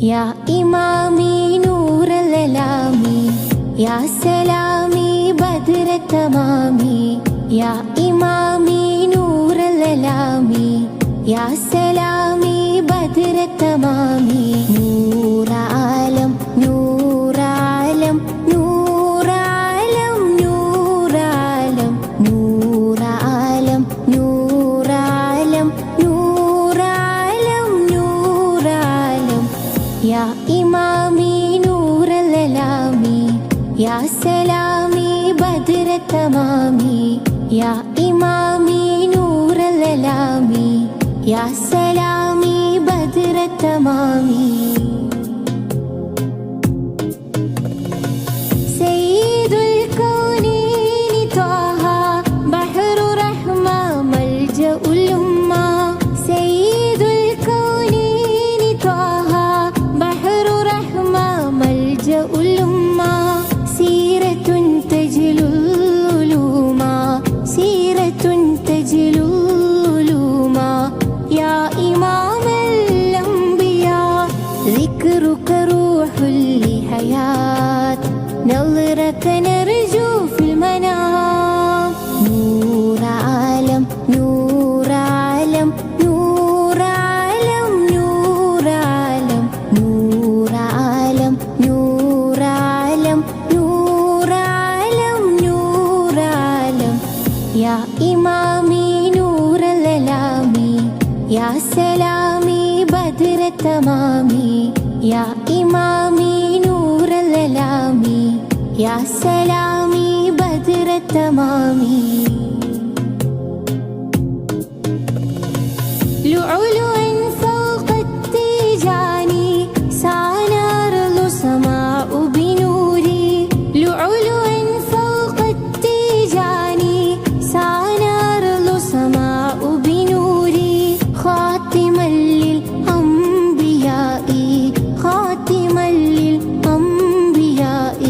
യാ ഇമാമി നൂറൽ-അലാമി യാ Salami ബദ്ര-തമാമി യാ ഇമാമി നൂറൽ-അലാമി യാ Salami ബദ്ര-തമാമി നൂറാലം നൂറാലം നൂറാലം നൂറാലം നൂറാലം നൂറാലം നൂറാലം നൂറാലം യാ ഇമാമി നൂറൽ-അലാമി യാ Salami ബദ്ര-തമാമി യാ ഇമാമി നൂറൽ-അലാമി യാ Salami ബദ്ര-തമാമി സയ്യിദുൽ കൗനൈനി ത്വാഹ ബഹ്റു റഹ്മ മൽജഉൽ ഉമ്മ സയ്യിദുൽ കൗനൈനി ത്വാഹ ബഹ്റു റഹ്മ മൽജഉൽ ഉമ്മ സീറത്തുൻ തജ്ലുൽ ഉലൂമ സീറത്തുൻ തജ്ലുൽ ഉലൂമ യാ ഇമാമൽ അംബിയാ ذكرك روح لحياة نظرك نرجو في المنام نور عالم نور عالم نور عالم نور عالم نور عالم نور عالم نور عالم نور عالم يا إمامي نور الألامي يا سلامي بدر-تمامي يا إمامي نور الألامي يا سلامي بدر-تمامي لؤلؤا فوق التيجان سنار سماء بنوري لؤلؤا فوق التيجان سنار سماء بنوري خاتما للأنبياء خاتما للأنبياء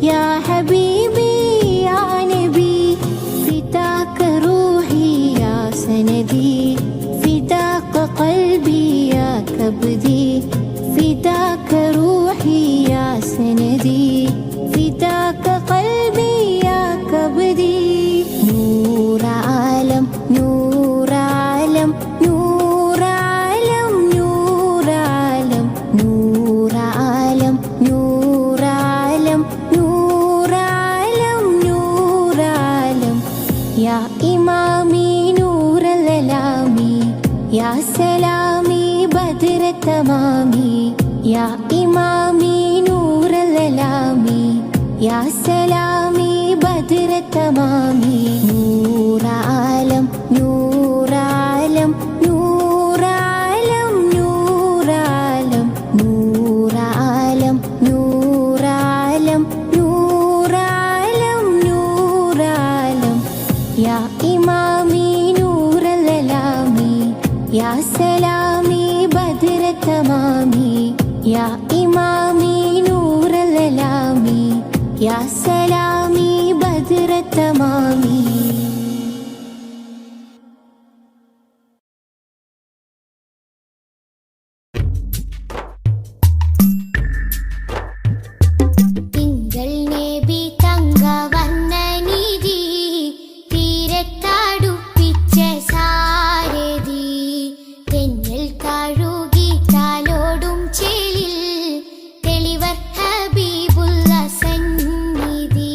يا حبيبي يا نبي فداك روحي يا سندي فداك قلبي يا كبدي فداك روحي يا سندي فداك قلبي يا كبدي نور عالم نور عالم نور عالم نور عالم نور عالم نور عالم نور عالم نور عالم يا إمامي نور الألامي يا سلامي بدر-تمامي يا إمامي نور الألامي يا سلامي بدر-تمامي نور عالم نور عالم نور عالم نور عالم نور عالم نور عالم نور عالم نور عالم يا إمامي نور الألامي يا سلامي بدر-تمامي يا إمامي نور الألامي يا سلامي بدر-تمامي തിങ്കൾ നബി തങ്കവർണ്ണനിധി തീരത്തടുപ്പിച്ച സാരഥി തെന്നൽ താഴുകി താലോടും ചേലിൽ തെളിവർ ഹബീബുള്ള സന്നിധി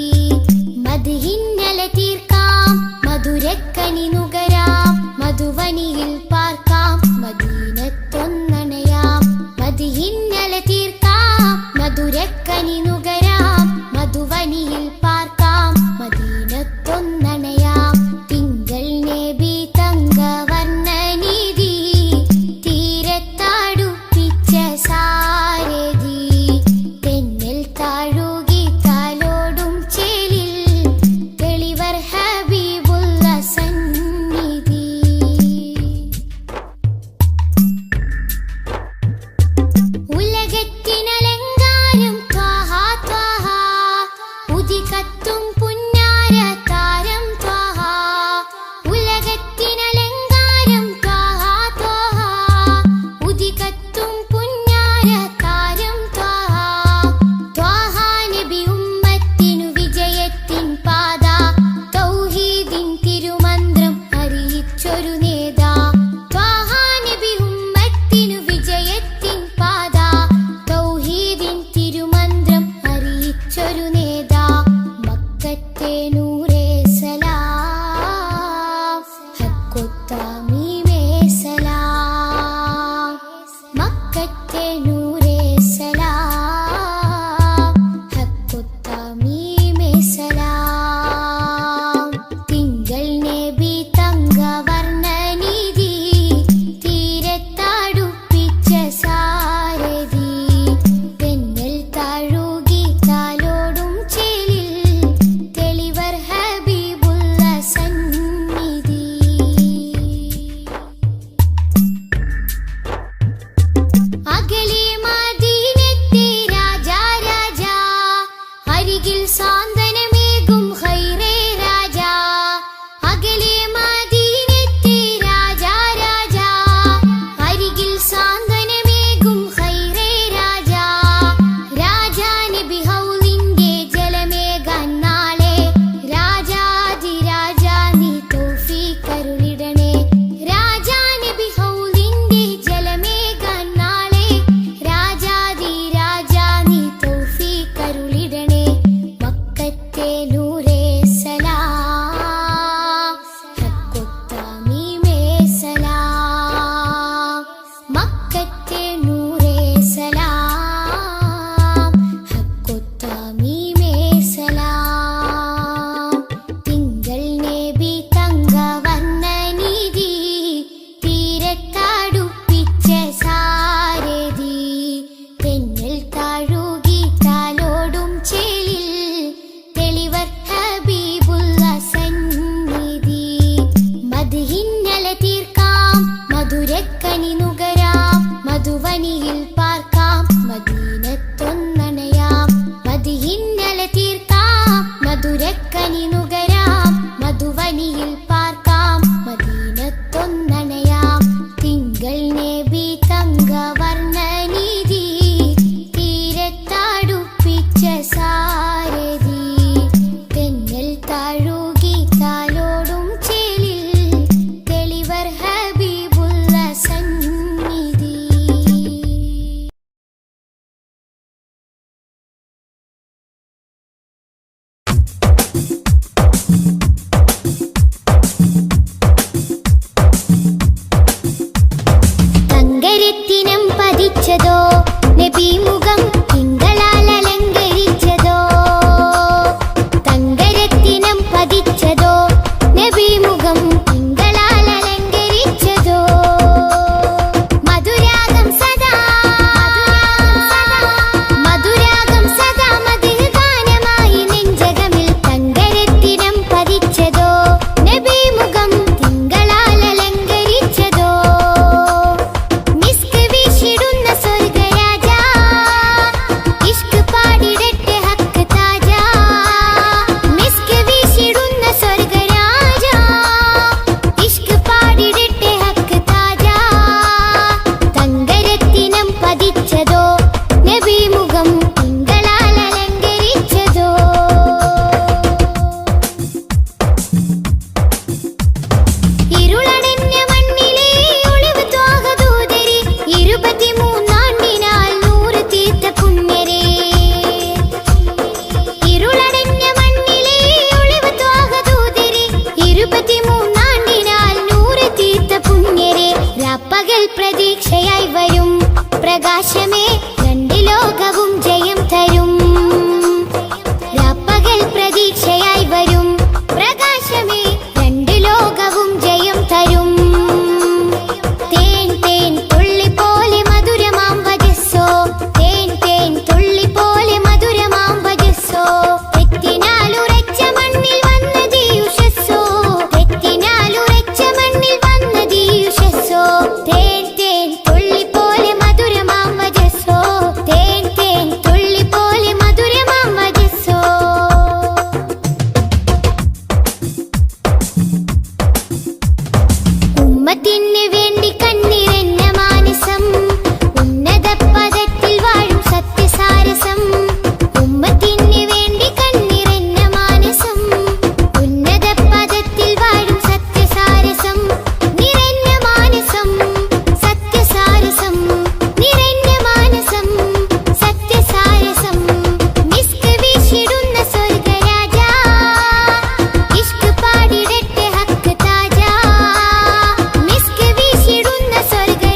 മദ്ഹിന്നല തീർക്കാം മധുരക്കനി നുകരാം മധുവനിയിൽ പാർക്കാം മദീനത്തൊന്നണയാം മദ്ഹിന്നല തീർക്കാം മധുരക്കനി നുകരാം മധുവനിയിൽ പാർക്കാം മദീനത്തൊന്നണയാം തിങ്കൾ നബി തങ്കവർണ്ണനിധി തീരത്തടുപ്പിച്ച സാരഥി തെന്നൽ താഴുകി താലോടും ചേലിൽ തെളിവർ ഹബീബുള്ള സന്നിധി മുഖം തിങ്കളാൽ അലങ്കരിച്ചതോ മധുരാഗം സദാ മധുരാഗം സദാ മധുര ഗാനമായി നെഞ്ചകമിൽ തങ്കരത്തിനം പതിച്ചതോ നബി മുഖം തിങ്കളാൽ അലങ്കരിച്ചതോ മിസ്ക് വീശിടുന്ന സ്വർഗരാജ ഇഷ്ക് പാടിടട്ടെ ഹക്ക് താജ മിസ്ക് വീശിടുന്ന സ്വർഗരാജ ഇഷ്ക് പാടിടട്ടെ ഹക്ക് താജ തങ്കരത്തിനം പതിച്ചതോ നബി മുഖം തിങ്കളാൽ അലങ്കരിച്ചതോ ഇരുളടഞ്ഞ മണ്ണിലെ ഒളിവ് ത്വാഹദൂതരെ 23 നൂറ് തീർത്ത പുണ്യരെ ഇരുളടഞ്ഞ മണ്ണിലെ ഒളിവ് ത്വാഹദൂതരെ 23 നൂറ് തീർത്ത പുണ്യരെ രാപ്പകൽ പ്രതീക്ഷയായി വരും പ്രകാശമേ രണ്ട് ലോകവും ജയം തരും രാപ്പകൽ പ്രതീക്ഷയായി വരും പ്രകാശമേ രണ്ട് ലോകവും ജയം തരും തേൻ തേൻ തുള്ളി പോലെ മധുരമാം വജസ്സോ തേൻ തേൻ തുള്ളി പോലെ മധുരമാം വജസ്സോ തെറ്റിനാലുറച്ച മണ്ണിൽ വന്നത് യുഷസ്സോ തെറ്റിനാലുറച്ച മണ്ണിൽ വന്നത് യുഷസ്സോ തേൻ തേൻ തുള്ളി പോലെ മധുരമാം വജസ്സോ തേൻ തേൻ തുള്ളി പോലെ മധുരമാം വജസ്സോ ഉമ്മത്തിന് വേണ്ടി കണ്ണിറഞ്ഞ മാനസം ഉന്നത പദത്തിൽ വാഴും സത്യസാരസം ഉമ്മത്തിന് വേണ്ടി കണ്ണിറഞ്ഞ മാനസം ഉന്നത പദത്തിൽ വാഴും സത്യസാരസം നിറഞ്ഞ മാനസം സത്യസാരസം നിറഞ്ഞ മാനസം സത്യസാരസം മിസ്ക് വീശിടുന്ന സ്വർഗരാജ ഇഷ്ക് പാടിടട്ടെ ഹക്ക് താജ മിസ്ക് വീശിടുന്ന സ്വർഗരാജ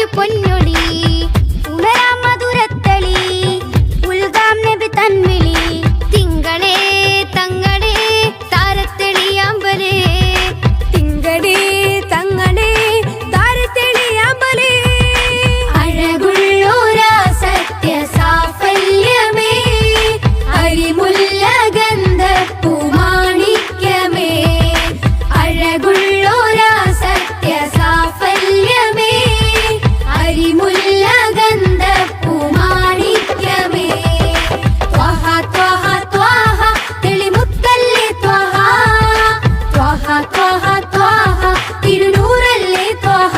പൊന്നൊളി ഉണരാം മധുരത്തളി ഉൽഗാം നബി തൻവിളി തിങ്കളേ തങ്ങളെ താരത്തെളിയാമ്പലേ തിങ്കളേ തങ്ങളെ താരത്തെളിയാമ്പലേ അഴകുള്ളോരാ സത്യ സാഫല്യമേ അരിമുല്ല ഗന്ധപ്പൂ മാണിക്യമേ അഴകുള്ളോരാ സത്യ സാഫല്യമേ അരിമുല്ല ഗന്ധപ്പൂ മാണിക്യമേ ത്വഹ ത്വഹ ത്വഹ തെളിമുത്തല്ലേ ത്വഹ ത്വഹ ത്വഹ ത്വഹ തിരുനൂറല്ലേ ത്വഹ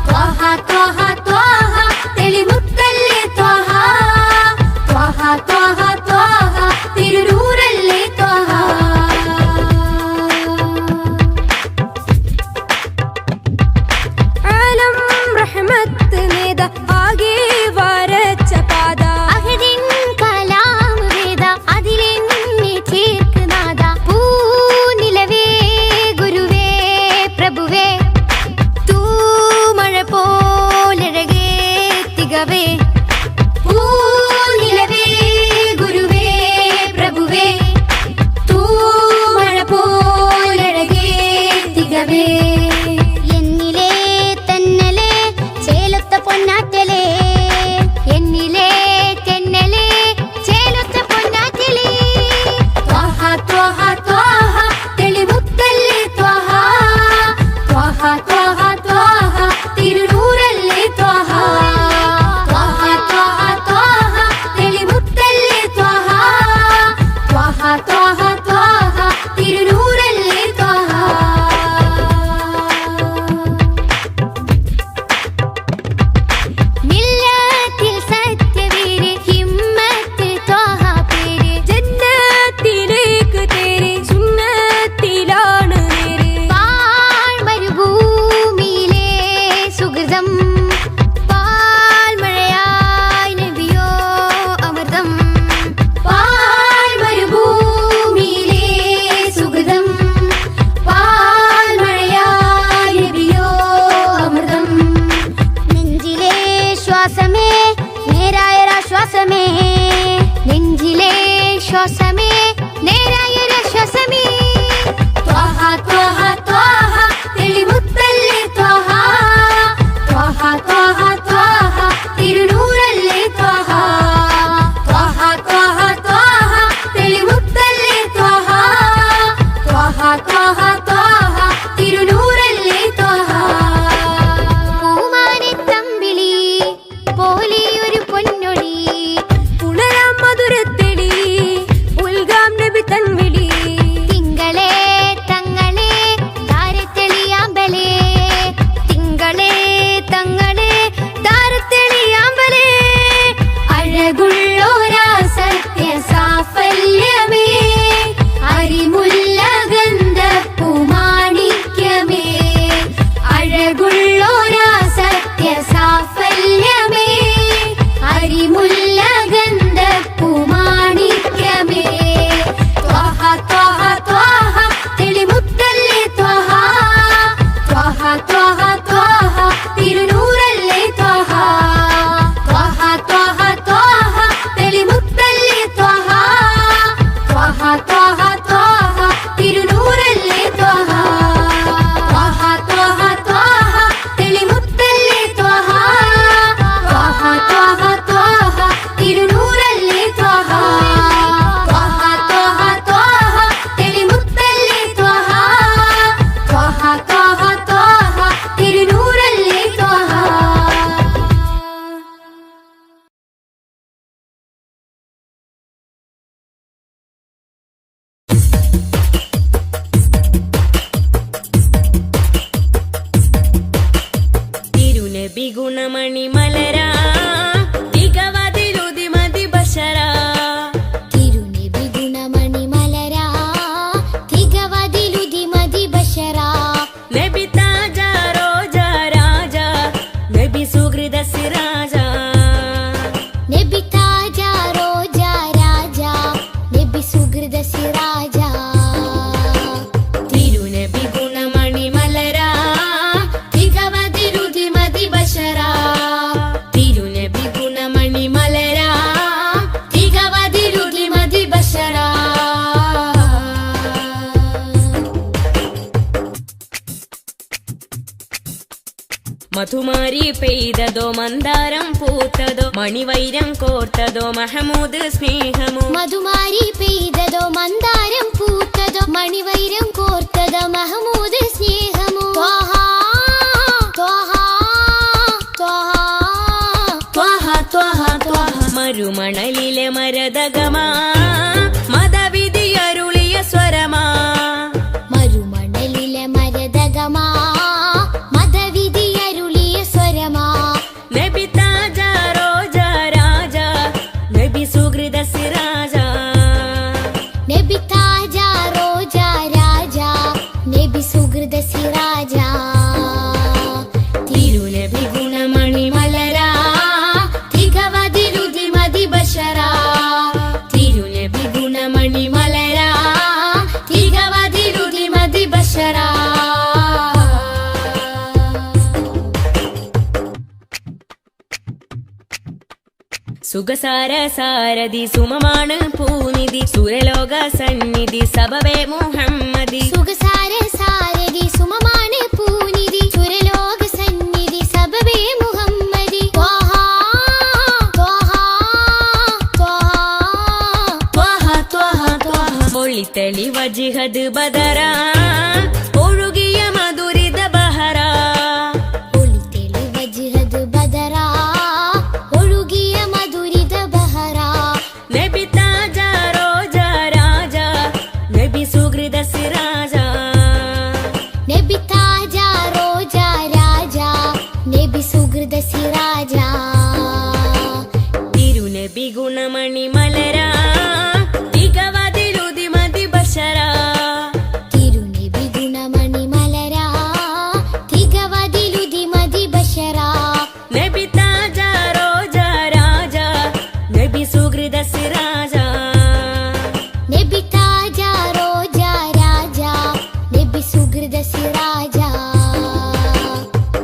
ത്വഹ ത്വഹ ത്വഹ തെളിമുത്തല്ലേ ത്വഹ ത്വഹ ത്വഹ ത്വഹ തിരുനൂറല്ലേ ത്വഹ ആലം റഹ്മത്ത് നേത ആകെ വരച്ച പാത അഹദിൻ കലാം വേദ അതിലെന്നെ ചേർക്കുനാഥ പൂനിലവേ ഗുരുവേ പ്രഭുവേ തൂമഴ പോലഴകേ തികവേ പൂനിലവേ ഗുരുവേ പ്രഭുവേ തൂമഴ പോലഴകേ തികവേ എന്നിലേ തന്നലേ ചേലൊത്ത പൊന്നാറ്റലേ എന്നിലേ തെന്നലേ ചേലൊത്ത പൊന്നാറ്റലേ ത്വഹ ത്വഹ ത്വഹ തെളിമുത്തല്ലേ ത്വഹ ത്വഹ ത്വഹ ത്വഹ തിരുനൂറല്ലേ ത്വഹ ത്വഹ ത്വഹ ത്വഹ തെളിമുത്തല്ലേ ത്വഹ ത്വഹ ത്വഹ ത്വഹ തിരുനൂറല്ലേ ത്വഹ മില്ലത്തിൽ സത്യവീര് ഹിമ്മത്ത് ത്വഹ പേര് ജന്നത്തിലേക്ക് തേരെ സുന്നത്തിലാണ് നേരെ പാഴ്മരുഭൂമിയിലെ സുഹൃതം പാൽമഴയായി നബിയോ അമൃതം പാഴ്മരുഭൂമിയിലെ സുഹൃതം പാൽമഴയായി നബിയോ അമൃതം നെഞ്ചിലെ ശ്വാസമേ നേരായൊരാശ്വാസമേ നെഞ്ചിലെ ശ്വാസമേ നേരായൊരാശ്വാസമേ ത്വഹ ത്വഹ ത്വഹ തെളിമുത്തല്ലേ ത്വഹ ത്വഹ ത്വഹ ത്വഹ തിരുനൂറല്ലേ ത്വഹ ത്വഹ ത്വഹ ത്വഹ തെളിമുത്തല്ലേ ത്വഹ ത്വഹ ത്വഹ ത്വഹ തിരുനൂറല്ലേ ത്വഹ പൂമാനെത്തമ്പിളി പോലെയൊരു പൊന്നൊളി ഉണരാം മധുരത്തെളി ഉൽഗാം നബി തൻവിളി തിങ്കളേ തങ്ങളെ താരത്തെളിയാമ്പലേ തിങ്കളേ തങ്ങളെ താരത്തെളിയാമ്പലേ അഴകുള്ളോരാ സത്യ സാഫല്യമേ അരിമുല്ല ഗന്ധപ്പൂ മാണിക്യമേ അഴകുള്ളോരാ സത്യ സാഫല്യമേ അരിമുല്ല ഗന്ധപ്പൂ മാണിക്യമേ ത്വഹ ത്വഹ ത്വഹ തെളിമുത്തല്ലേ ത്വഹ ത്വഹ ത്വഹ ത്വഹ തിരുനൂറല്ലേ ത്വഹ ത്വഹ ത്വഹ ത്വഹ തെളിമുത്തല്ലേ ത്വഹ ത്വഹ ത്വഹ ത്വഹ തിരുനൂറല്ലേ ത്വഹ ത്വഹ ത്വഹ ത്വഹ തെളിമുത്തല്ലേ ത്വഹ ത്വഹ ത്വഹ ത്വഹ തിരുനൂറല്ലേ ത്വഹ ത്വഹ ത്വഹ ത്വഹ തെളിമുത്തല്ലേ ത്വഹ ത്വഹ ത്വഹ ത്വഹ തിരുനൂറല്ലേ ത്വഹ തിരുനബി ഗുണമണി മലരാ തികവതിലുതി മതി ബശരാ തിരുനബി ഗുണമണി മലരാ തികവതിലുതി മതി ബശരാ നബി താജ റോജ രാജ നബി സുഹൃദ സിരാജ നബി താജ റോജ രാജ നബി സുഹൃദ സിരാജ തിരുനബി ഗുണമണി മലരാ തികവതിലുതി മതി ബശരാ ബശറാ തിരുനബി ഗുണമണി മലരാ തികവതിലുതി മതി ബശറാ മധുമാരി പെയ്തതോ മന്ദാരം പൂത്തതോ മണിവൈരം കോർത്തതോ മഹമൂദ് സ്നേഹമോ മധുമാരി പെയ്തതോ മന്ദാരം പൂത്തതോ മണിവൈരം കോർത്തതോ മഹമൂദ് സ്നേഹമോ മരുമണലിലെ മരതകമാ മതവിധി അരുളിയ സ്വരമാ മരുമണലിലെ മരതകമാ മതവിധി അരുളിയ സ്വരമാ നബി താജ റോജ രാജ നബി സുഹൃദ സിരാജ നബി താജ റോജ രാജ നബി സുഹൃദ സിരാജ തിരുനബി ഗുണമണി മലരാ തികവതിലുതി മതി ബശറാ തിരുനബി ഗുണമണി മലരാ തികവതിലുതി മതി ബശറാ സുഖസാര സാരഥി സുമമാണ് പൂനിധി സുരലോക സന്നിധി സബവേ മുഹമ്മദി സുഖസാര സാരഥി സുമമാണ് പൂനിധി സുരലോക സന്നിധി സബബേ മുഹമ്മദി ഒളിത്തളി വജിഹദ് ബദറാ ഒഴുകിയ മധുരിത ബഹറാ ഒളിത്തളി വജിഹദ് ബദറാ ഒഴുകിയ മധുരിത ബഹറാ നബി താജ റോജ രാജ നബി സുഹൃദ സിരാജ നബി താജ റോജ രാജ നബി സുഹൃദ സിരാജ തിരുനബി ഗുണമണി മലരാ തികവതിലുതി മതി ബശറാ തിരുനബി ഗുണമണി മലരാ തികവതിലുതി മതി ബശറാ നബി താജ റോജ രാജ നബി സുഹൃദ സിരാജ നബി താജ റോജ രാജ നബി സുഹൃദ സിരാജ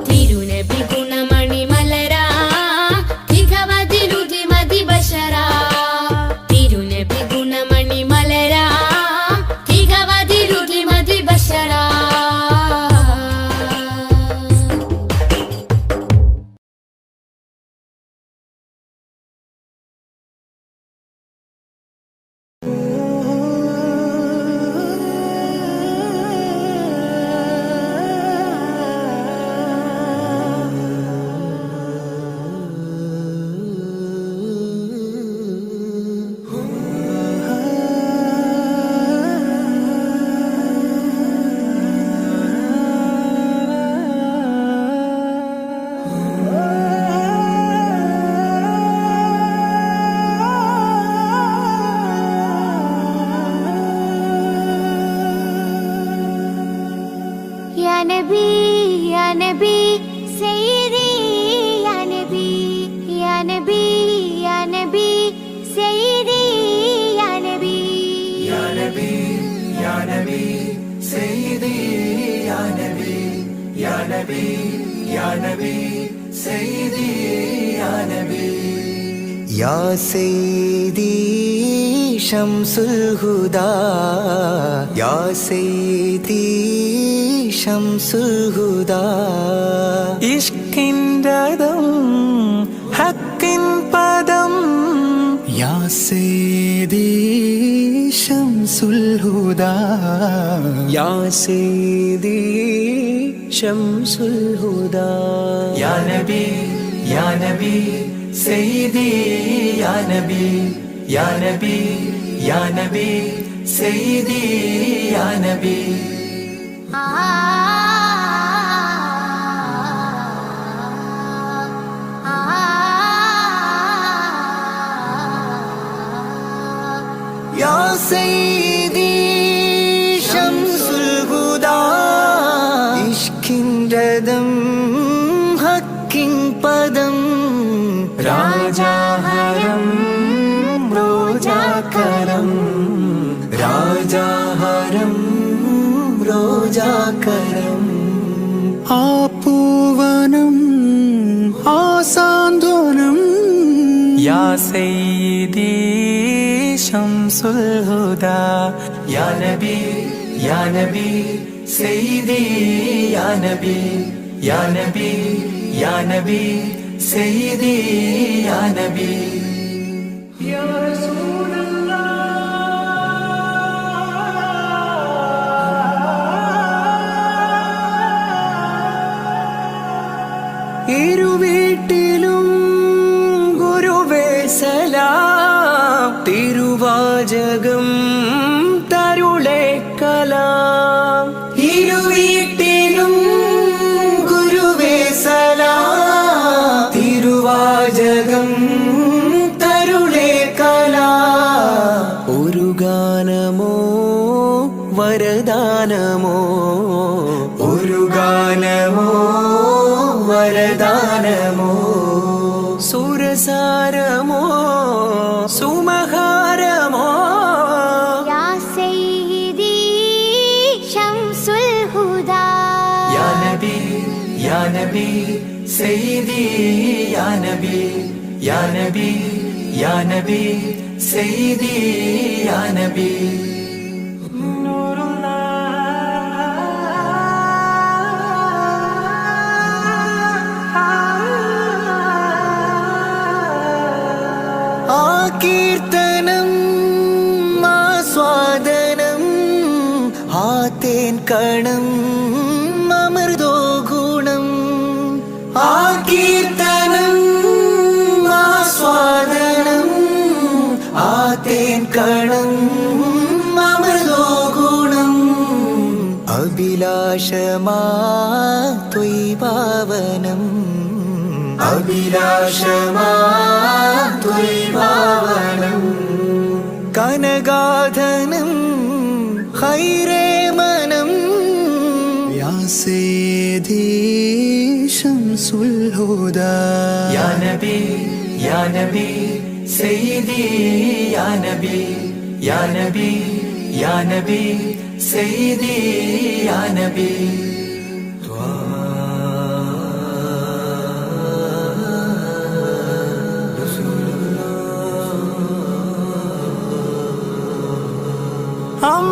തിരുനബി ഗുണമണി മലരാ തികവതിലുതി മതി ബശറാ തിരുനബി ഗുണമണി മലരാ തികവതിലുതി മതി ബശറാ या नबी सैयदी या नबी या नबी या नबी सैयदी या नबी या नबी या नबी सैयदी या नबी या नबी या नबी सैयदी या नबी या सैयदी शम्सुल हुदा या सैयदी शम्सुल हुदा इश्किन रदम हक्किन पदम या सैयदी शम्सुल हुदा या सैयदी शम्सुल हुदा या नबी सैयदी या नबी या नबी या नबी सैयदी या नबी या सैयदी शम्सुल हुदा इश्किन रदम हक्किन पदम राजा हरम रोजा करम राजा हरम रोजा करम आपूवनम या सय्यिदी शम्सुल हुदा या नबी सय्यिदी या नबी सय्यिदी या नबी या रसूल ഇരുവീട്ടിലും ഗുരുവേ സലാം തിരുവാചകം തരുളേ കലാം ഇരുവീട്ടിലും ഗുരുവേ സലാം തിരുവാചകം തരുളേ കലാം ഒരു ഗാനമോ വരദാനമോ ഒരു ഗാനമോ വരദാനമോ സുരസാരമോ സുമഹാരമോ യാ സയ്യിദി ശംസുൽ ഹുദാ യാ നബി സയ്യിദി യാ നബി സയ്യിദി യാ നബി കീർത്തനം ആസ്വാദനം ആതേൻ കണം അമൃതോ ഗുണം ആ കീർത്തനം ആസ്വാദനം ആതേൻ കണം അമൃതോ ഗുണം അഭിലാഷമാ ത്വൈഭാവനം അഭിലാഷമാനം കനഗാധനം ഖൈരേ മനം യാ സയ്യിദി ശംസുൽ ഹുദാ യാ നബി സയ്യിദി യാ നബി സയ്യിദി യാ നബി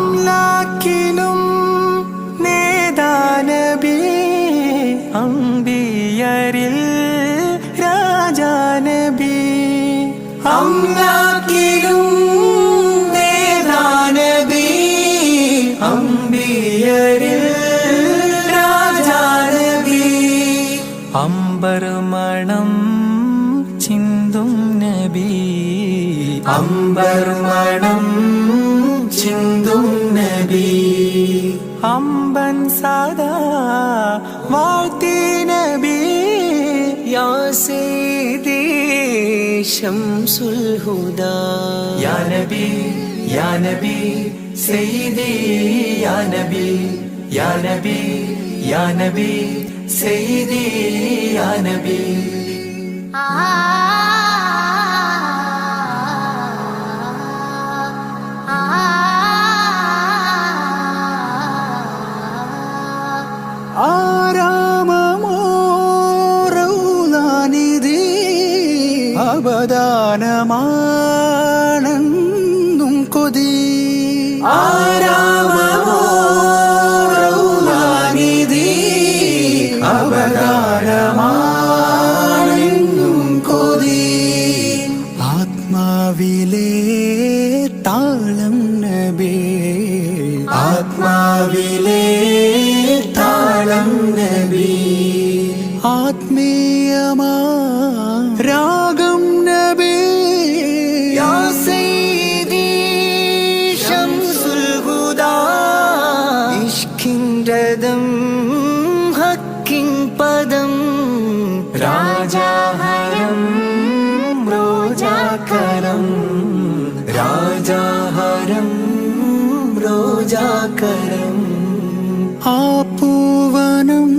അംലാക്കിനും നേദാനബി അംബിയരിൽ രാജാനബി അംലാക്കിനും നേദാനബി അംബിയരിൽ രാജാനബി അംബർ മണം ചിന്തും നബി അംബർ മണം ചിന്തും നബി അമ്പൻ സദാ വാഴ്ത്തി നബി യാ സയ്യിദി ശംസുൽ ഹുദാ യാ നബി സയ്യിദി യാ നബി സയ്യിദി യാ നബി ആരാമമോ റൗലാനിധി അബദാനമാണെന്നും കൊതി ആരാമമോ റൗലാനിധി അബദാനമാണെന്നും കൊതി ആത്മാവിലെ താളം നബി ആത്മാവിലെ താളം നബി ആത്മീയമാ രാഗം നബി യാ സയ്യിദി ശംസുൽ ഹുദാ ഇഷ്കിൻ രഥം ഹക്കിൻ പദം രാജാഹരം റോജാകരം രാജാഹരം റോജാകരം ആ പൂവനം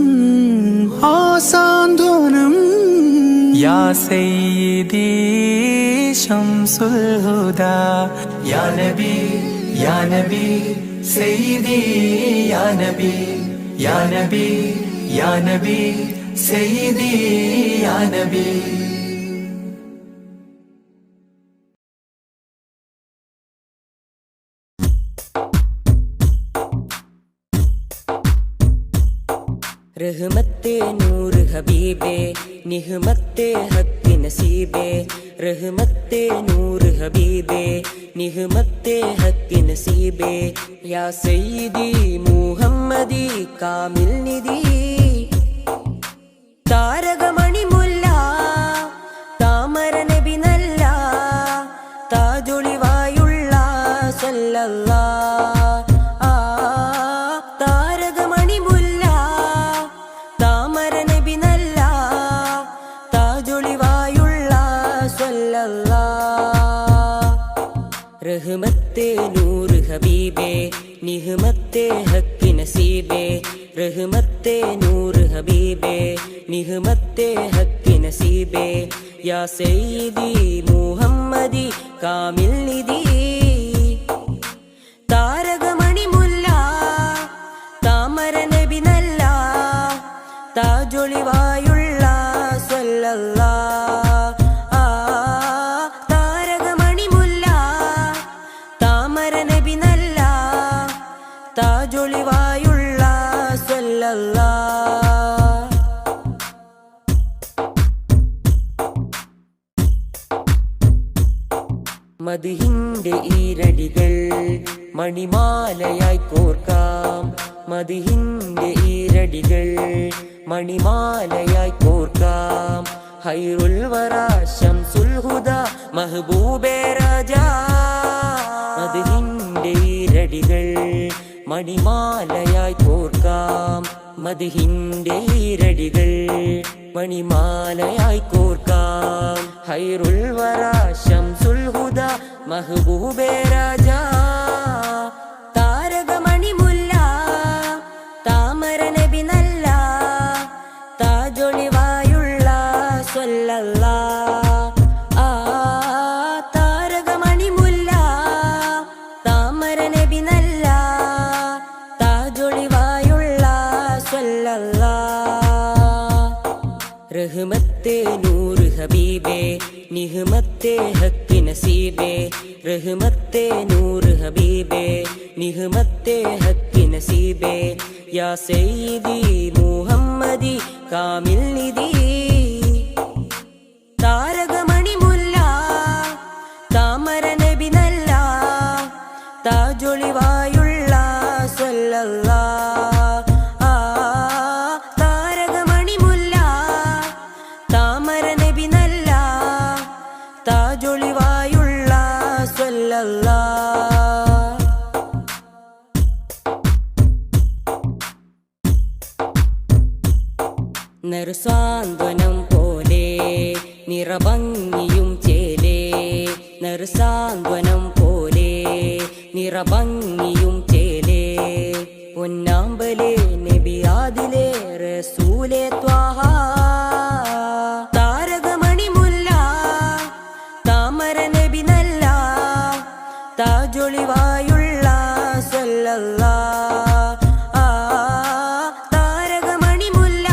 ആ സാന്ത്വനം യാ സയ്യിദി ശംസുൽ ഹുദാ യാ നബി സയ്യിദി യാ നബി സയ്യിദി യാ നബി रहमते नूर हबीबे निहमते हक नसीबे रहमते नूर हबीबे निहमते हक नसीबे या सय्यदी मुहम्मदी कामिल निधि താരകമണി മുല്ല താമര നബി നല്ല താജൊളിവായുള്ള സല്ലല്ലാഹ് താരകമണി മുല്ല താമര നബി നല്ല താജൊളിവായുള്ള സല്ലല്ലാഹ് റഹ്മത്തെ നൂർ ഹബീബേ നിഹ്മത്തെ ഹക്ക് നസീബേ रहमते नूर हबीबे निहमते हक नसीबे या सय्यदी मुहम्मदी कामिल निधि താരകമണി മുല്ല താമര നബി നല്ല താജൊളിവായുള്ള സല്ലല്ലാഹ് താരകമണി മുല്ല താമര നബി നല്ല താജൊളിവായുള്ള മദിഹിന്റെ ഈരടികൾ മണിമാലയായി കോർക്കാം മദിഹിന്റെ ഈരടികൾ മണിമാലയായി കോർക്കാം ഹൈറുൽ വറാ ശംസുൽ ഹുദാ മഹബൂബേ രാജാ മദിഹിന്റെ ഈരടികൾ മണിമാലയായി കോർക്കാം മദിഹിന്റെ ഈരടികൾ മണിമാലയായി കോർക്കാം ഹൈറുൽ വറാ ശംസുൽ ഹുദാ മഹബൂബേ രാജാ താരകമണി മുല്ല താമര നബി നല്ല താജൊളിവായുള്ള സ്വല്ലല്ലാഹ് താരകമണി മുല്ല താമര നബി നല്ല താജൊളിവായുള്ള സ്വല്ലല്ലാഹ് റഹ്മത്തെ നൂർ ഹബീബേ നിഹ്മത്തെ ഹക്ക് നസീബേ रहमते नूर हबीबे निहमते हक नसीबे या सय्यदी मुहम्मदी कामिल निधि താരകമണി മുല്ല താമര നബി നല്ല താജൊളിവായുള്ള സല്ലല്ലാഹ് താരകമണി മുല്ല താമര നബി നല്ല താജൊളിവായുള്ള സല്ലല്ലാഹ് നറുസാന്ത്വനം പോലെ നിറഭംഗിയും ചേലേ നറുസാന്ത്വനം പോലെ നിറഭംഗിയും ചേലേ പൊന്നാമ്പലേ നബിയാദിലേ റസൂലേ ത്വാഹ താരകമണി മുല്ല താമര നബി നല്ല താജൊളിവായുള്ള സല്ലല്ലാഹ് താരകമണി മുല്ല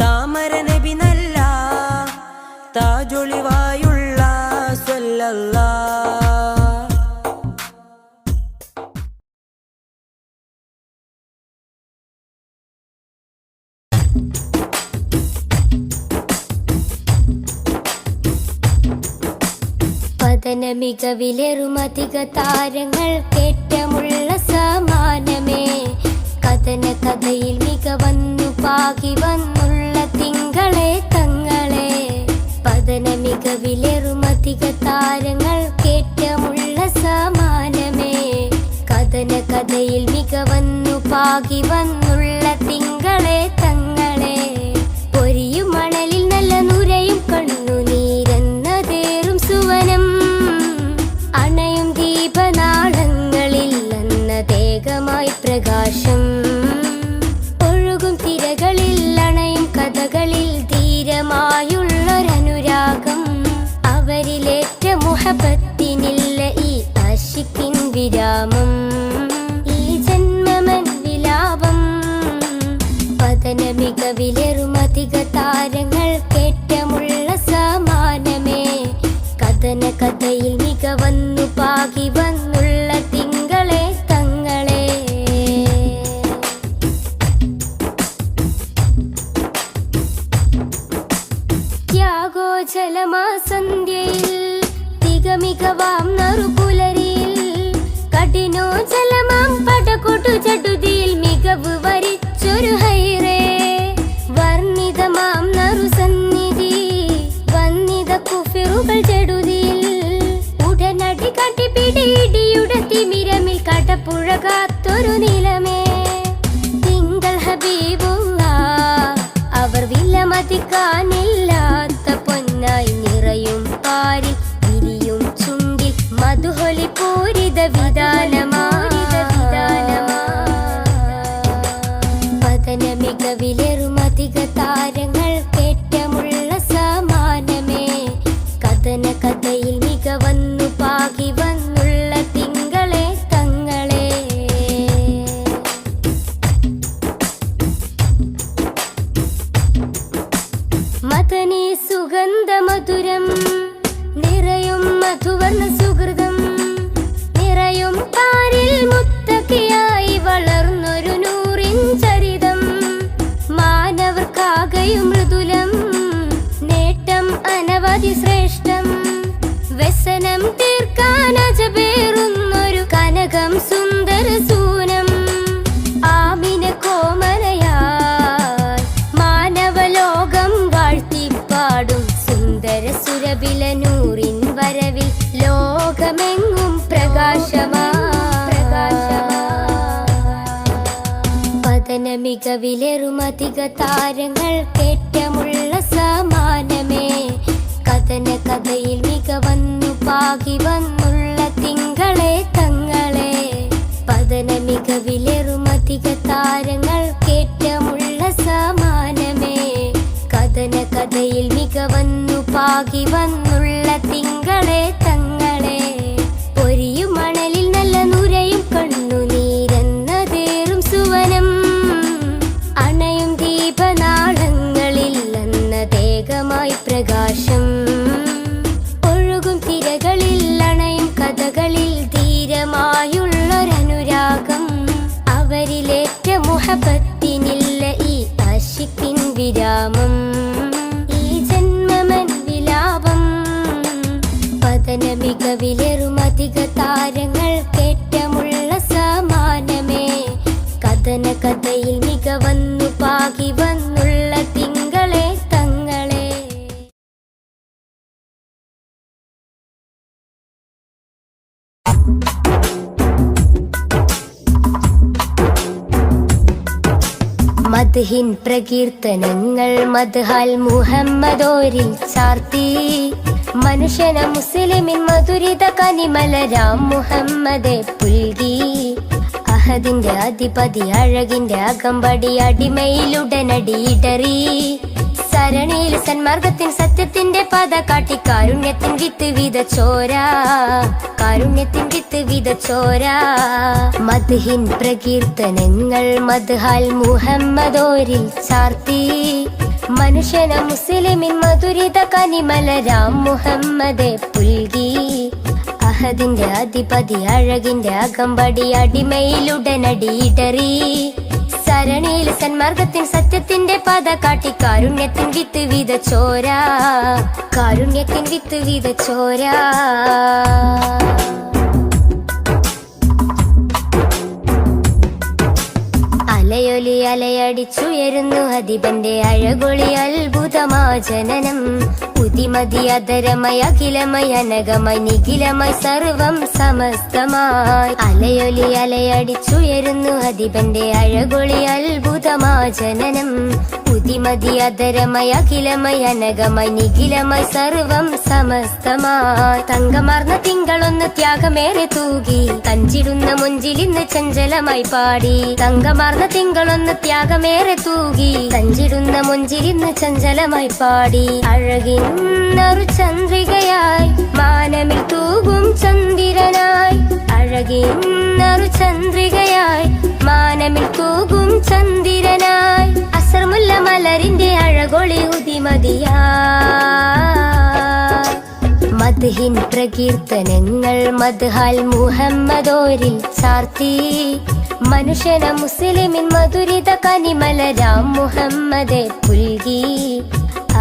താമര നബി നല്ല താജൊളിവായുള്ള സല്ലല്ലാഹ് പതന മികവിലേറുമധിക താരങ്ങൾ കേറ്റമുള്ള സമാനമേ കഥന കഥയിൽ മികവന്നു പാകി വന്നുള്ള തിങ്കളെ തങ്ങളെ പതന മികവിലേറുമധിക താരങ്ങൾ കേറ്റമുള്ള സമാനമേ കഥന കഥയിൽ മികവന്നു പാകി വന്നുള്ള തിങ്കളെ തങ്ങളെ പൊരിയും മണലിൽ നല്ല നുരയും കണ്ണുനീരെന്നതേറും സുവനം അണയും ദീപനാളങ്ങളിൽ അന്നതേകമായി പ്രകാശം ഒഴുകും തിരകളിൽ അണയും കഥകളിൽ ധീരമായുള്ളൊരനുരാഗം അവരിലേറ്റ മുഹബത്തിനില്ല ഈ ആശിക്കിൻ വിരാമം ഈ ജന്മമൻ വിലാപം പതന ത്യാഗോജലമാ സന്ധ്യയിൽ തികമികവാം നറുപുലരിയിൽ കഠിനോജലമാം പടകൊട്ടു ചടുതിയിൽ മികവ് വരിച്ചൊരു ഹൈറേ വർണ്ണിതമാം നറുസന്നിധി വന്നിത കുഫിറുകൾ ചെടുതിയിൽ ഉടനടി കട്ടിപ്പിടിയുടെ തിമിരമിൽ കടപ്പുഴ കാത്തൊരു നിലമേ തിങ്കൾ ഹബീബുള്ള അവർ വിലമതിക്കാനില്ലാത്ത പൊന്നായി നിറയും പാരിൽ വിരിയും ചുണ്ടിൽ മധുഹൊലി പൂരിത വിധാനമാ പതന മികവിലേറുമധിക താരങ്ങൾ കേറ്റമുള്ള സമാനമേ കഥന കഥയിൽ മികവന്നു പാകി വന്നുള്ള തിങ്കളെ തങ്ങളെ മദനീ സുഗന്ധ മധുരം നിറയും മധുവർണ്ണ സുഹൃതം നിറയും പാരിൽ മുത്തക്കിയായി വളർന്നൊരു നൂറിൻ ചരിതം മാനവർക്കാകയും മൃദുലം നേട്ടം അനവധി ശ്രേഷ്ഠം വ്യസനം തീർക്കാൻ അജബേറുന്നൊരു കനകം സുന്ദര സൂനം ആമിന കോമലയായി മാനവലോകം വാഴ്ത്തിപ്പാടും സുന്ദര സുരബില നൂറിൻ വരവിൽ ലോകമെങ്ങും പ്രകാശമാ പതന മികവിലേറുമധിക താരങ്ങൾ കേറ്റമുള്ള സമാനമേ കഥന കഥയിൽ മികവന്നു പാകി വന്നുള്ള തിങ്കളെ തങ്ങളെ പതന മികവിലേറുമധിക താരങ്ങൾ കേറ്റമുള്ള സമാനമേ കഥന കഥയിൽ മികവന്നു പാകി വന്നുള്ള തിങ്കളെ തങ്ങളെ പൊരിയും മണലിൽ നല്ല നുരയും കണ്ണുനീരെന്നതേറും സുവനം അണയും ദീപനാളങ്ങളിൽ എന്നതേകമായി പ്രകാശം ഒഴുകും തിരകളിൽ അണയും കഥകളിൽ ധീരമായുള്ളൊരനുരാഗം അവരിലേറ്റ മുഹബത്തിനില്ല ഈ ആശിക്കിൻ വിരാമം ഈ ജന്മമൻ വിലാപം പതന മികവിലേറുമധിക താരങ്ങൾ കേറ്റമുള്ള സമാനമേ കഥന കഥയിൽ മികവന്നു പാകി വന്നുള്ള തിങ്കളെ തങ്ങളെ മദ്ഹിൻ പ്രകീർത്തനങ്ങൾ മദ്ഹാൽ മുഹമ്മദോരിൽ ചാർത്തി മനുഷ്യന മുസ്ലിമിൻ മധുരിത കനിമലരാം മുഹമ്മദെ പുൽകി അഹദിന്റെ അധിപതി അഴകിന്റെ അകമ്പടി അടിമയിലുടനടിയിടറി സരണിയിൽ സന്മാർഗത്തിൻ സത്യത്തിന്റെ പത കാട്ടി കാരുണ്യത്തിൻ വിത്ത് വിതച്ചോരാ കാരുണ്യത്തിൻ വിത്ത് വിതച്ചോരാ മദ്ഹിൻ പ്രകീർത്തനങ്ങൾ മദ്ഹാൽ മുഹമ്മദോരിൽ ചാർത്തി മനുഷ്യന മുസ്ലിമിൻ മധുരിത കനിമലരാം മുഹമ്മദെ പുൽകി അഹദിന്റെ അധിപതി അഴകിന്റെ അകമ്പടി അടിമയിലുടനടിയിടറി സരണിയിൽ സന്മാർഗത്തിൻ സത്യത്തിന്റെ പത കാട്ടി കാരുണ്യത്തിൻ വിത്ത് വിതച്ചോരാ കാരുണ്യത്തിൻ വിത്ത് വിതച്ചോരാ അലയൊലി അലയടിച്ചുയരുന്നു അധിപന്റെ അഴകൊളി അത്ഭുതമാ ജനനം ഉതിമതി അതരമയ അഖിലമയ അനകമായി നിഖിലമായി സർവം സമസ്തമായി അലയൊലി അലയടിച്ചുയരുന്നു അധിപന്റെ അഴകൊളി അത്ഭുതമാ ജനനം ഉതിമതി അതരമയ അഖിലമയ അനകമായി നിഖിലമായി സർവം സമസ്തമായി തങ്കമാർന്ന തിങ്കളൊന്ന് ത്യാഗമേറെ തൂകി കഞ്ചിടുന്ന മുഞ്ചിലിന്ന് ചഞ്ചലമായി പാടി തങ്കമാർന്ന തിങ്കളൊന്ന് ത്യാഗമേറെ തൂകി കഞ്ചിടുന്ന മുഞ്ചിലിന്ന് ചഞ്ചലമായി പാടി അഴകിന്നൊരു ചന്ദ്രികയായി മാനമിൽ തൂകും ചന്ദ്രനായി അഴകിന്നൊരു ചന്ദ്രികയായി മാനമിൽ തൂകും ചന്ദ്രനായി അസർമുല്ല മലരിന്റെ അഴകൊളി ഉദിമതിയായി മദ്ഹിൻ പ്രകീർത്തനങ്ങൾ മദ്ഹാൽ മുഹമ്മദോരിൽ ചാർത്തി മനുഷ്യന മുസ്ലിമിൻ മധുരിത കനിമലരാം മുഹമ്മദെ പുൽകി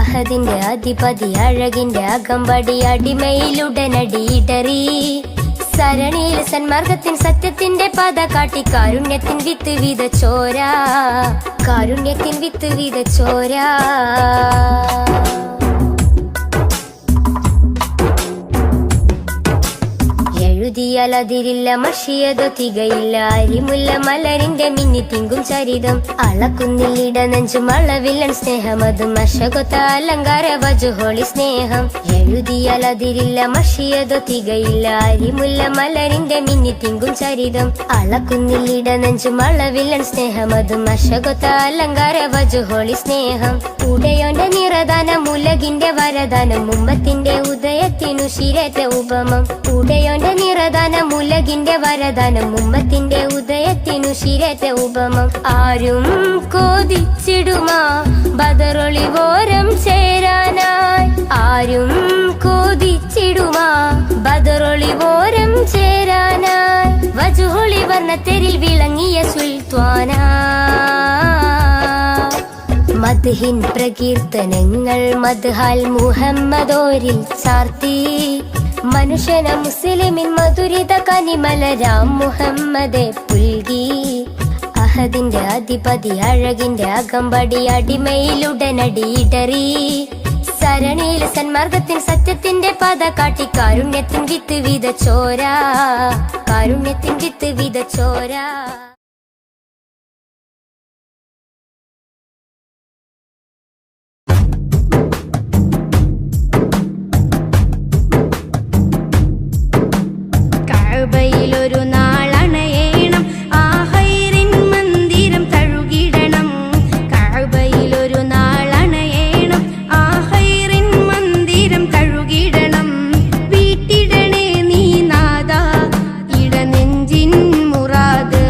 അഹദിന്റെ അധിപതി അഴകിന്റെ അകമ്പടി അടിമയിലുടനടി ഇടറി സരണിയിൽ സന്മാർഗത്തിൻ സത്യത്തിന്റെ പാത കാട്ടി കാരുണ്യത്തിൻ വിത്ത് വിതച്ചോരാ കാരുണ്യത്തിൻ വിത്ത് വിതച്ചോരാ എഴുതിയാൽ അതിരില്ല മഷിയതോ തികയില്ല അരിമുല്ല മലരിന്റെ മിന്നിത്തിങ്കും ചരിതം അളക്കുന്നില്ലിട നെഞ്ചും അളവില്ലൻ സ്നേഹം അതും അശകൊത്ത അലങ്കാര വജുഹോളി സ്നേഹം എഴുതിയാൽ അതിരില്ല മഷിയതോ തികയില്ല അരിമുല്ല മലരിന്റെ മിന്നിത്തിങ്കും ചരിതം അളക്കുന്നില്ലിട നെഞ്ചും അളവില്ലൻ സ്നേഹം അതും അശകൊത്ത അലങ്കാര വജുഹോളി സ്നേഹം ഉടയോന്റെ നിറദാനം ഉലകിന്റെ വരദാനം ഉമ്മത്തിന്റെ ഉദയത്തിനു ശിരത്തെ ഉപമം ഉടയോന്റെ നിറദാനം ഉലകിന്റെ വരദാനം ഉമ്മത്തിന്റെ ഉദയത്തിനു ശിരത്തെ ഉപമം ആരും കോതിച്ചിടുമാ ബദറൊളിവോരം ചേരാനായി ആരും കോതിച്ചിടുമാ ബദറൊളിവോരം ചേരാനായി വജുഹൊളി വർണ്ണത്തെരിൽ വിളങ്ങിയ സുൽത്വാനാ മദ്ഹിൻ പ്രകീർത്തനങ്ങൾ മദ്ഹാൽ മുഹമ്മദോരിൽ ചാർത്തി മനുഷ്യന മുസ്ലിമിൻ മധുരിത കനിമലരാം മുഹമ്മദെ പുൽകി അഹദിന്റെ അധിപതി അഴകിന്റെ അകമ്പടി അടിമയിലുടനടി ഇടറി സരണിയിൽ സന്മാർഗത്തിൻ സത്യത്തിന്റെ പാത കാട്ടി കാരുണ്യത്തിൻ വിത്ത് വിതച്ചോരാ കാരുണ്യത്തിൻ വിത്ത് വിതച്ചോരാ കഅബയിലൊരു നാളണയേണം ആ ഖൈറിൻ മന്ദിരം തഴുകിടണം കഅബയിലൊരു നാളണയേണം ആ ഖൈറിൻ മന്ദിരം തഴുകിടണം വീട്ടിടണേ നീ നാദാ ഇടനെഞ്ചിൻ മുറാദ്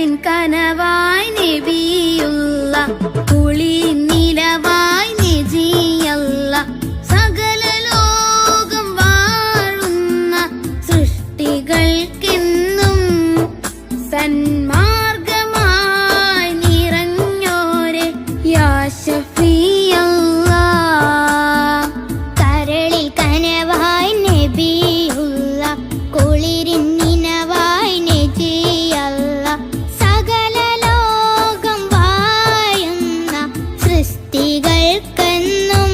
കരളിൻ കനവായി നബിയുള്ള കുളിർനിലവായി നജിയല്ല സകല ലോകം വാഴുന്ന സൃഷ്ടികൾക്കെന്നും സന്മാർഗമായി നിറഞ്ഞോരെ യാ ശഫീഅല്ലാഹ്. കരളിൽ കനവായി നബിയുള്ള കുളിരിൻ നിനവായി നജിയല്ല സകല ലോകം വാഴുന്ന സൃഷ്ടികൾക്കെന്നും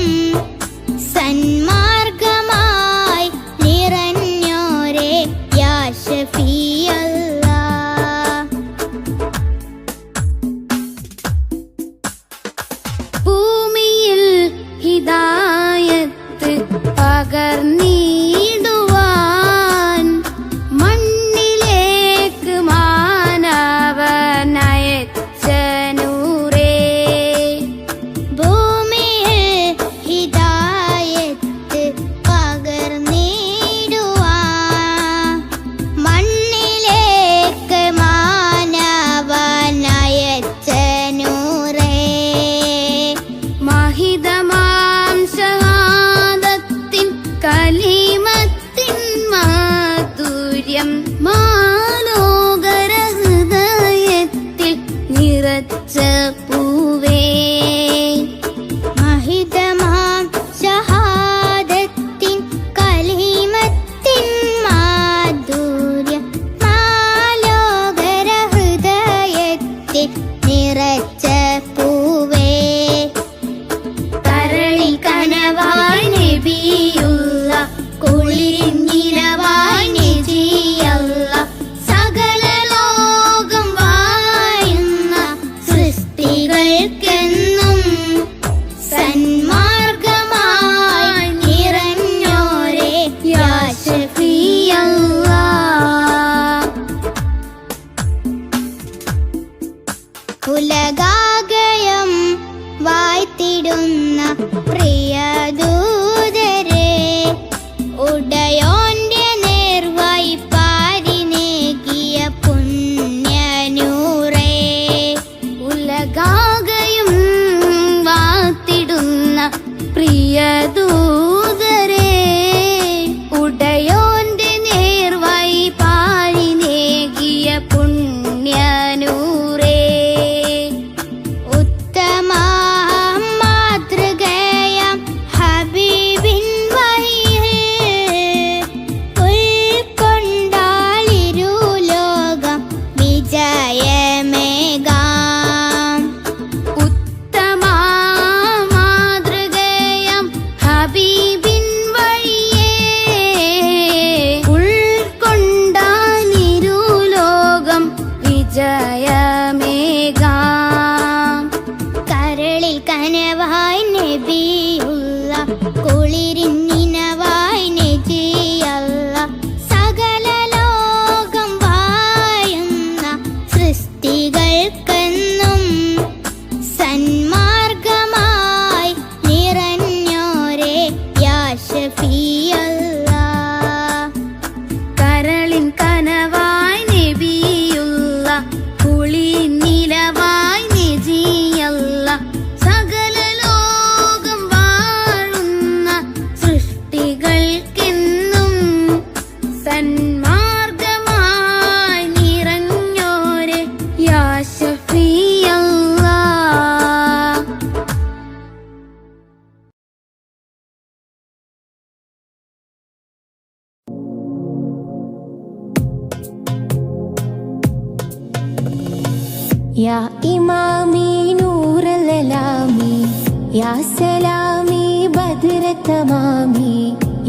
സന്മാർഗമായി നിറഞ്ഞോരെ യാ ശഫീഅല്ലാഹ്. ഭൂമിയിൽ ഹിദായത്ത് പകർന്നിടുവാൻ മണ്ണിലേക്ക് മാനവനയച്ച നൂറേ. ഭൂമിയിൽ ഹിദായത്ത് പകർന്നിടുവാൻ മണ്ണിലേക്ക് മാനവനയച്ച നൂറേ. മഹിതമാം ഷഹാദത്തിൻ കലിമത്തിൻ മാധുര്യം മാലോകര ഹൃദയത്തിൽ നിറച്ച പൂവേ. മഹിതമാം ഷഹാദത്തിൻ കലിമത്തിൻ മാധുര്യം മാലോകര ഹൃദയത്തിൽ നിറച്ച പൂവേ. കരളിൽ കനവായി നബിയുള്ള കുളിരിൻ നിലവായി നജിയല്ല സകല ലോകം വാഴുന്ന സൃഷ്ടികൾക്കെന്നും സന്മാർഗമായി നിറഞ്ഞോരെ യാ ശഫീഅല്ലാഹ്. ഉലകാകയം വാഴ്ത്തിടുന്ന പ്രിയദൂതരെ ഉടയോന്റെ നേർവായി പാരിനേകിയ പുണ്യനൂറേ. ഉലകാകയും വാഴ്ത്തിടുന്ന പ്രിയദൂതരെ ഉടയോന്റെ നേർവായി പാരിനേകിയ പുണ്യനൂറേ. ഉത്തമ മാതൃകയാം ഹബീബിൻ വഴിയിൽ ഉൾക്കൊണ്ടാലിരുലോകം വിജയമേകാം. ഉത്തമ മാതൃകയാം ഹബീബിൻ വഴിയെ ഉൾക്കൊണ്ടാലിരുലോകം വിജയമേകാം. കരളിൽ കനവായി നബിയുള്ള കുളിരിൻ നിനവായി നജിയല്ല സകല ലോകം വാഴുന്ന സൃഷ്ടികൾക്കെന്നും സന്മാർഗമായി നിറഞ്ഞോരെ യാ ശഫീഅല്ലാഹ്. കരളിൻ കനവായി നബിയുള്ള കുളിർ നിലവായി നജിയല്ല സകല ലോകം വാഴുന്ന സൃഷ്ടികൾക്കെന്നും സന്മാർഗമായി നിറഞ്ഞോരെ യാ ശഫീഅല്ലാഹ്. യാ ഇമാമി നൂറലലാമി യാ സലാമി ബദ്രതമാമി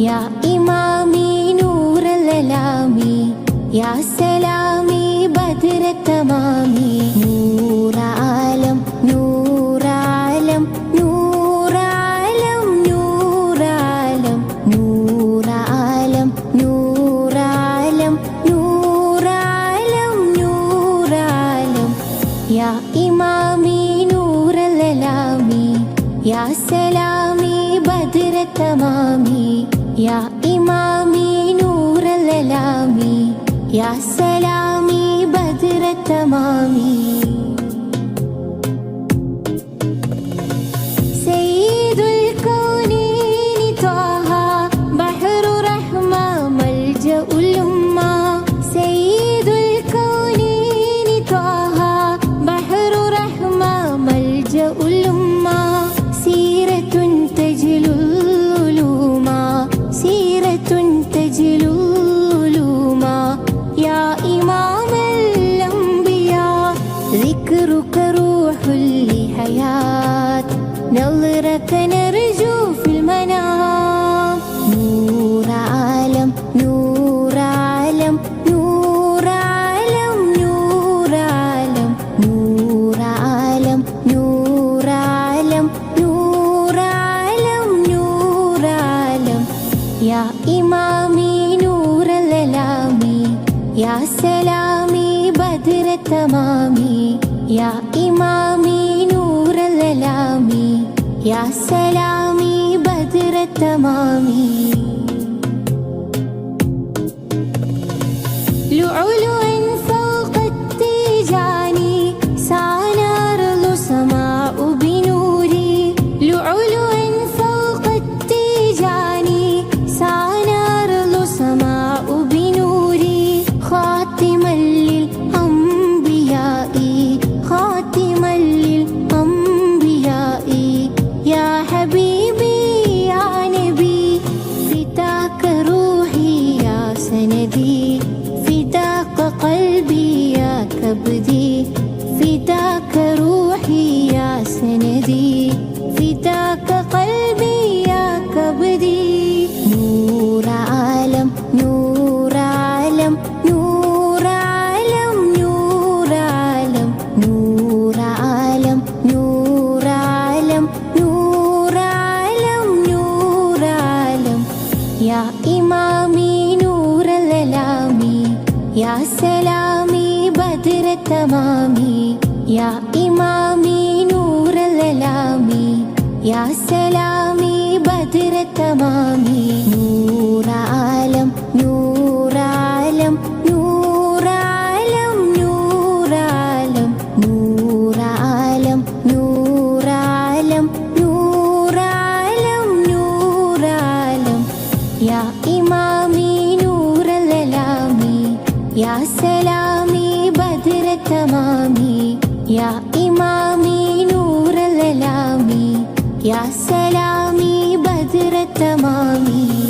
യാ ഇമാമി നൂറലലാമി യാ സലാമി ബദ്രതമാമി. നൂറാലം നൂറാലം നൂറാലം നൂറാലം നൂറാലം നൂറാലം നൂറാലം നൂറാലം. യാ ഇമാമി നൂറലലാമി യാ സലാമി ബദ്രതമാമി യാ ഇമാമി നൂറലലാമി യാ സലാമി ബദ്രത التمامي سيد الكونين طه بحر رحمة ملجأ الأمة سيد الكونين طه بحر رحمة ملجأ الأمة سيرة تجلو العلوم سيرة تجلو العلوم يا إمام الأنبياء ذكرك روح لحياة نظرك نرجو في المنام نور عالم نور عالم نور عالم نور عالم نور عالم نور عالم نور عالم نور عالم يا إمامي نور الألامي يا سلامي بدر التمامي يا إمامي نور الألامي يا سلامي بدر التمامي لؤلؤا فوق التيجان سانار سماء بنوري لؤلؤا فوق التيجان سانار سماء بنوري خاتما للأنبياء خاتما للأنبياء يا حبيبي يا نبي فداك روحي يا سندي فداك قلبي يا كبدي فداك روحي يا سندي فداك قلبي يا كبدي نور عالم نور عالم نور عالم نور عالم نور عالم نور عالم نور عالم نور عالم يا إمامي نور الألامي يا سلامي بدر التمامي يا إمامي نور الألامي يا سلامي بدر التمامي نور عالم نور عالم نور عالم نور عالم نور عالم نور عالم نور عالم نور عالم يا إمامي نور الألامي يا سلامي بدر التمامي يا إمامي نور الألامي يا سلامي بدر التمامي